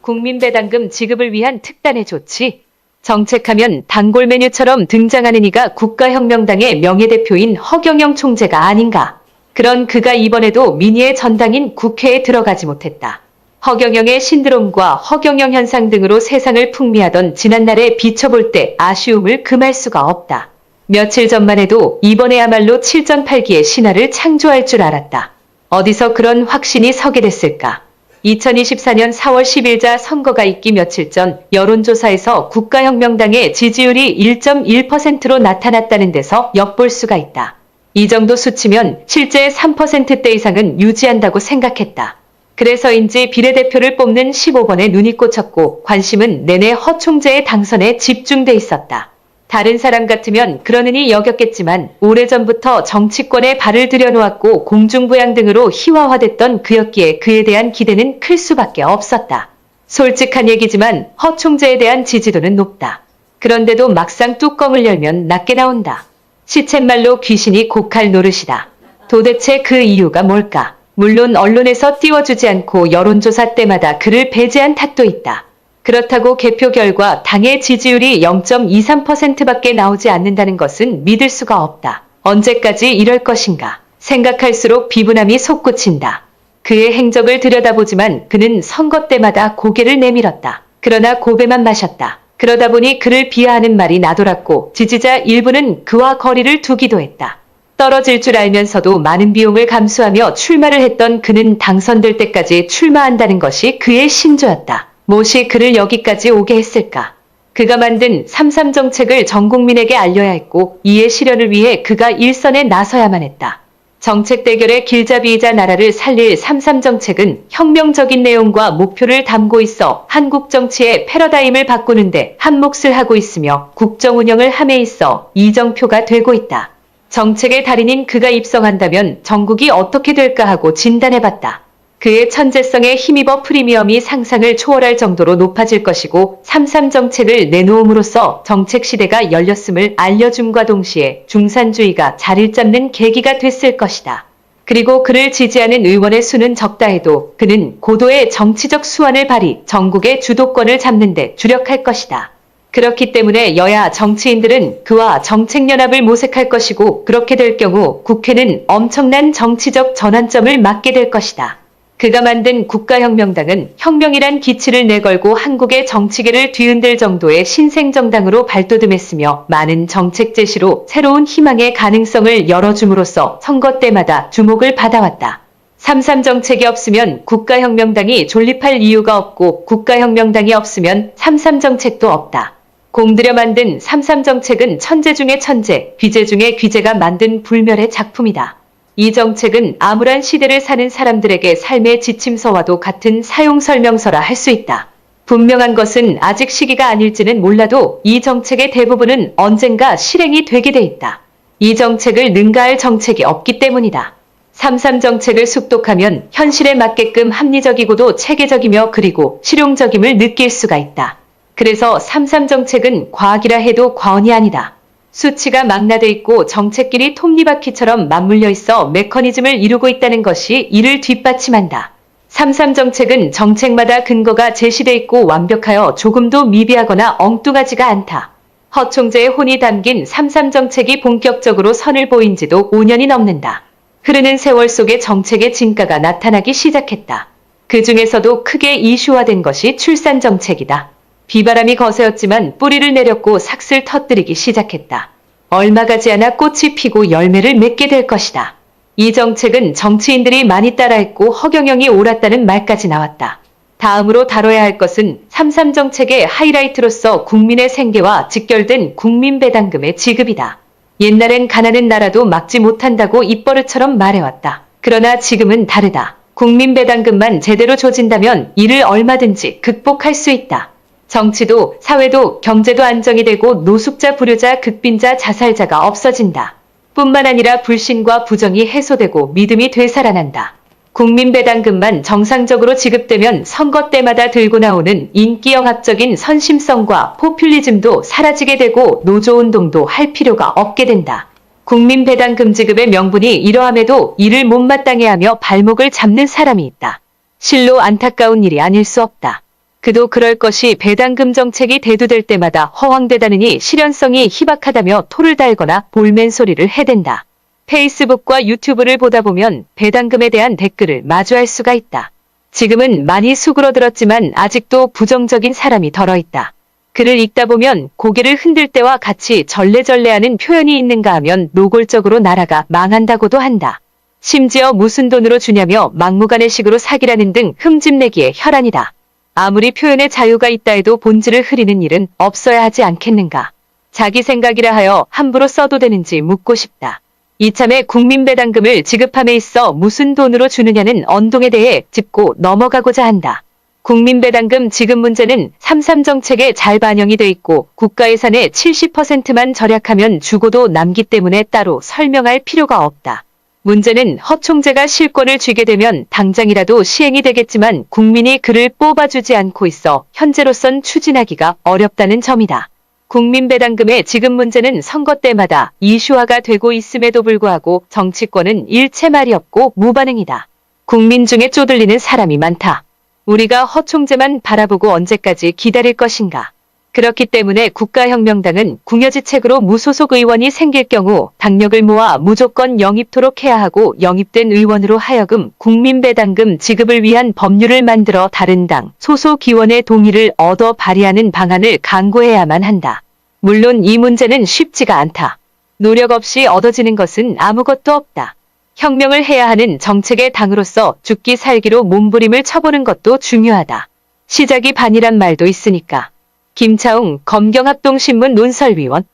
국민배당금 지급을 위한 특단의 조치. 정책하면 단골 메뉴처럼 등장하는 이가 국가혁명당의 명예대표인 허경영 총재가 아닌가. 그런 그가 이번에도 민의의 전당인 국회에 들어가지 못했다. 허경영의 신드롬과 허경영 현상 등으로 세상을 풍미하던 지난날에 비춰볼 때 아쉬움을 금할 수가 없다. 며칠 전만 해도 이번에야말로 7전8기의 신화를 창조할 줄 알았다. 어디서 그런 확신이 서게 됐을까? 2024년 4월 10일자 선거가 있기 며칠 전 여론조사에서 국가혁명당의 지지율이 1.1%로 나타났다는 데서 엿볼 수가 있다. 이 정도 수치면 실제 3%대 이상은 유지한다고 생각했다. 그래서인지 비례대표를 뽑는 15번에 눈이 꽂혔고 관심은 내내 허 총재의 당선에 집중돼 있었다. 다른 사람 같으면 그러느니 여겼겠지만 오래전부터 정치권에 발을 들여놓았고 공중부양 등으로 희화화됐던 그였기에 그에 대한 기대는 클 수밖에 없었다. 솔직한 얘기지만 허 총재에 대한 지지도는 높다. 그런데도 막상 뚜껑을 열면 낮게 나온다. 시쳇말로 귀신이 곡할 노릇이다. 도대체 그 이유가 뭘까? 물론 언론에서 띄워주지 않고 여론조사 때마다 그를 배제한 탓도 있다. 그렇다고 개표 결과 당의 지지율이 0.23%밖에 나오지 않는다는 것은 믿을 수가 없다. 언제까지 이럴 것인가? 생각할수록 비분함이 솟구친다. 그의 행적을 들여다보지만 그는 선거 때마다 고개를 내밀었다. 그러나 고배만 마셨다. 그러다 보니 그를 비하하는 말이 나돌았고 지지자 일부는 그와 거리를 두기도 했다. 떨어질 줄 알면서도 많은 비용을 감수하며 출마를 했던 그는 당선될 때까지 출마한다는 것이 그의 신조였다. 무엇이 그를 여기까지 오게 했을까? 그가 만든 3.3 정책을 전 국민에게 알려야 했고 이의 실현을 위해 그가 일선에 나서야만 했다. 정책 대결의 길잡이이자 나라를 살릴 3.3 정책은 혁명적인 내용과 목표를 담고 있어 한국 정치의 패러다임을 바꾸는데 한몫을 하고 있으며 국정 운영을 함에 있어 이정표가 되고 있다. 정책의 달인인 그가 입성한다면 전국이 어떻게 될까 하고 진단해봤다. 그의 천재성에 힘입어 프리미엄이 상상을 초월할 정도로 높아질 것이고 3.3 정책을 내놓음으로써 정책 시대가 열렸음을 알려줌과 동시에 중산주의가 자리를 잡는 계기가 됐을 것이다. 그리고 그를 지지하는 의원의 수는 적다 해도 그는 고도의 정치적 수완을 발휘 전국의 주도권을 잡는 데 주력할 것이다. 그렇기 때문에 여야 정치인들은 그와 정책연합을 모색할 것이고 그렇게 될 경우 국회는 엄청난 정치적 전환점을 맞게 될 것이다. 그가 만든 국가혁명당은 혁명이란 기치를 내걸고 한국의 정치계를 뒤흔들 정도의 신생정당으로 발돋움했으며 많은 정책 제시로 새로운 희망의 가능성을 열어줌으로써 선거 때마다 주목을 받아왔다. 3.3 정책이 없으면 국가혁명당이 존립할 이유가 없고 국가혁명당이 없으면 3.3 정책도 없다. 공들여 만든 3.3 정책은 천재 중의 천재, 귀재 중의 귀재가 만든 불멸의 작품이다. 이 정책은 암울한 시대를 사는 사람들에게 삶의 지침서와도 같은 사용설명서라 할 수 있다. 분명한 것은 아직 시기가 아닐지는 몰라도 이 정책의 대부분은 언젠가 실행이 되게 돼 있다. 이 정책을 능가할 정책이 없기 때문이다. 3.3 정책을 숙독하면 현실에 맞게끔 합리적이고도 체계적이며 그리고 실용적임을 느낄 수가 있다. 그래서 3.3 정책은 과학이라 해도 과언이 아니다. 수치가 망라돼 있고 정책끼리 톱니바퀴처럼 맞물려 있어 메커니즘을 이루고 있다는 것이 이를 뒷받침한다. 3.3 정책은 정책마다 근거가 제시돼 있고 완벽하여 조금도 미비하거나 엉뚱하지가 않다. 허 총재의 혼이 담긴 3.3 정책이 본격적으로 선을 보인 지도 5년이 넘는다. 흐르는 세월 속에 정책의 진가가 나타나기 시작했다. 그 중에서도 크게 이슈화된 것이 출산 정책이다. 비바람이 거세었지만 뿌리를 내렸고 삭슬 터뜨리기 시작했다. 얼마 가지 않아 꽃이 피고 열매를 맺게 될 것이다. 이 정책은 정치인들이 많이 따라했고 허경영이 옳았다는 말까지 나왔다. 다음으로 다뤄야 할 것은 3.3 정책의 하이라이트로서 국민의 생계와 직결된 국민배당금의 지급이다. 옛날엔 가난한 나라도 막지 못한다고 입버릇처럼 말해왔다. 그러나 지금은 다르다. 국민배당금만 제대로 조진다면 이를 얼마든지 극복할 수 있다. 정치도 사회도 경제도 안정이 되고 노숙자 불효자 극빈자 자살자가 없어진다. 뿐만 아니라 불신과 부정이 해소되고 믿음이 되살아난다. 국민배당금만 정상적으로 지급되면 선거 때마다 들고 나오는 인기영합적인 선심성과 포퓰리즘도 사라지게 되고 노조운동도 할 필요가 없게 된다. 국민배당금 지급의 명분이 이러함에도 이를 못마땅해하며 발목을 잡는 사람이 있다. 실로 안타까운 일이 아닐 수 없다. 그도 그럴 것이 배당금 정책이 대두될 때마다 허황되다느니 실현성이 희박하다며 토를 달거나 볼멘 소리를 해댄다. 페이스북과 유튜브를 보다 보면 배당금에 대한 댓글을 마주할 수가 있다. 지금은 많이 수그러들었지만 아직도 부정적인 사람이 덜어있다. 글을 읽다 보면 고개를 흔들 때와 같이 절레절레하는 표현이 있는가 하면 노골적으로 나라가 망한다고도 한다. 심지어 무슨 돈으로 주냐며 막무가내식으로 사기라는 등 흠집내기에 혈안이다. 아무리 표현의 자유가 있다 해도 본질을 흐리는 일은 없어야 하지 않겠는가. 자기 생각이라 하여 함부로 써도 되는지 묻고 싶다. 이참에 국민배당금을 지급함에 있어 무슨 돈으로 주느냐는 언동에 대해 짚고 넘어가고자 한다. 국민배당금 지급 문제는 3.3 정책에 잘 반영이 돼 있고 국가 예산의 70%만 절약하면 주고도 남기 때문에 따로 설명할 필요가 없다. 문제는 허 총재가 실권을 쥐게 되면 당장이라도 시행이 되겠지만 국민이 그를 뽑아주지 않고 있어 현재로선 추진하기가 어렵다는 점이다. 국민배당금의 지급 문제는 선거 때마다 이슈화가 되고 있음에도 불구하고 정치권은 일체 말이 없고 무반응이다. 국민 중에 쪼들리는 사람이 많다. 우리가 허 총재만 바라보고 언제까지 기다릴 것인가. 그렇기 때문에 국가혁명당은 궁여지책으로 무소속 의원이 생길 경우 당력을 모아 무조건 영입토록 해야 하고 영입된 의원으로 하여금 국민배당금 지급을 위한 법률을 만들어 다른 당 소속 의원의 동의를 얻어 발의하는 방안을 강구해야만 한다. 물론 이 문제는 쉽지가 않다. 노력 없이 얻어지는 것은 아무것도 없다. 혁명을 해야 하는 정책의 당으로서 죽기 살기로 몸부림을 쳐보는 것도 중요하다. 시작이 반이란 말도 있으니까. 김차웅 검경합동신문 논설위원.